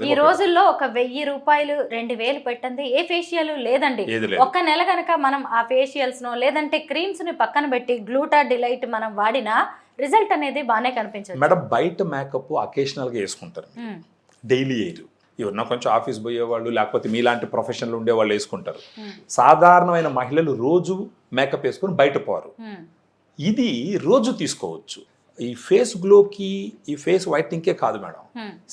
ఈ రోజుల్లో ఒక 1000 రూపాయలు 2000 పెట్టండి ఏ ఫేషియల్ లేదండి. ఒక్క నెల కనుక మనం ఆ ఫేషియల్స్ నో లేదంటే క్రీమ్స్ ని పక్కన పెట్టి గ్లూటా డిలైట్ మనం వాడినా రిజల్ట్ అనేది బాగానే కనిపించదు మేడం. బయట మేకప్ అకేషనల్ గా వేసుకుంటారు, డైలీ వేయరు. ఎవరన్నా కొంచెం ఆఫీస్ పోయేవాళ్ళు లేకపోతే మీలాంటి ప్రొఫెషన్లు ఉండేవాళ్ళు వేసుకుంటారు. సాధారణమైన మహిళలు రోజు మేకప్ వేసుకొని బయట పోరు. ఇది రోజు తీసుకోవచ్చు. ఈ ఫేస్ గ్లోకి ఈ ఫేస్ వైట్నింగ్కే కాదు మేడం,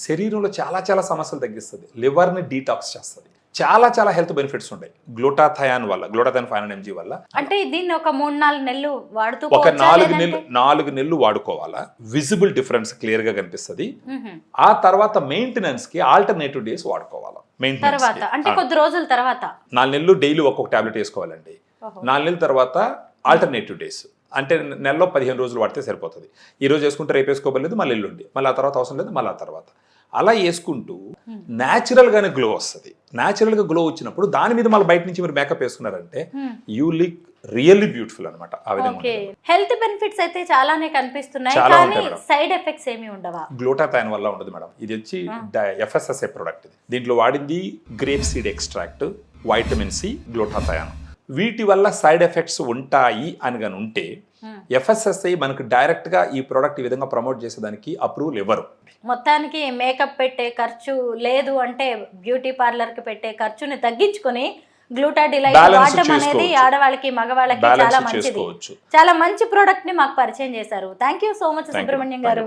శరీరంలో చాలా చాలా సమస్యలు తగ్గిస్తుంది. లివర్ని డీటాక్స్ చేస్తుంది. చాలా చాలా హెల్త్ బెనిఫిట్స్ ఉంటాయి గ్లూటాథయాన్ వల్ల, గ్లూటాథయాన్ 500 mg వల్ల. అంటే దీన్ని ఒక 3-4 నెలలు వాడుతూ ఒక 4 నెలలు వాడుకోవాలా. విజిబుల్ డిఫరెన్స్ క్లియర్ గా కనిపిస్తుంది. ఆ తర్వాత మెయింటెనెన్స్ కి ఆల్టర్నేటివ్ డేస్ వాడుకోవాలా. తర్వాత అంటే కొద్ది రోజుల తర్వాత 4 నెలలు డైలీ ఒక్కొక్క టాబ్లెట్ వేసుకోవాలండి. 4 నెలల తర్వాత ఆల్టర్నేటివ్ డేస్ అంటే నెలలో 15 రోజులు వాడితే సరిపోతుంది. ఈ రోజు వేసుకుంటే రేపు వేసుకోవలేదు, మళ్ళీ ఎల్లుండి, మళ్ళీ ఆ తర్వాత అవసరం లేదు, మళ్ళీ ఆ తర్వాత అలా వేసుకుంటూ న్యాచురల్గానే గ్లో వస్తుంది. న్యాచురల్గా గ్లో వచ్చినప్పుడు దాని మీద మళ్ళీ బయట నుంచి మీరు మేకప్ వేసుకున్నారంటే యూ లుక్ రియల్లీ బ్యూటిఫుల్ అనమాట. ఆ విధంగా హెల్త్ బెనిఫిట్స్ అయితే చాలానే కనిపిస్తున్నాయి, కానీ సైడ్ ఎఫెక్ట్స్ ఏమి ఉండవా? గ్లూటాథయాన్ వల్ల ఉండదు మేడం. ఇది వచ్చి FSSA ప్రొడక్ట్. ఇది దీంట్లో వాడింది grape seed extract, vitamin C, glutathione. వీటి వల్ల సైడ్ ఎఫెక్ట్స్ ఉంటాయి అని కానీ ఉంటే FSSA మనకు డైరెక్ట్ గా ఈ ప్రోడక్ట్ ఈ విధంగా ప్రమోట్ చేసేదానికి అప్రూవల్ ఇవ్వరు. మొత్తానికి మేకప్ పెట్టే ఖర్చు లేదు అంటే బ్యూటీ పార్లర్ కి పెట్టే ఖర్చుని తగ్గించుకొని గ్లూటా డిలైట్ వాడడం అనేది ఆడవాళ్ళకి మగవాళ్ళకి చాలా మంచిది. చాలా మంచి ప్రోడక్ట్ ని మాకు పరిచయం చేశారు. Thank you so much Subrahmanyam గారు.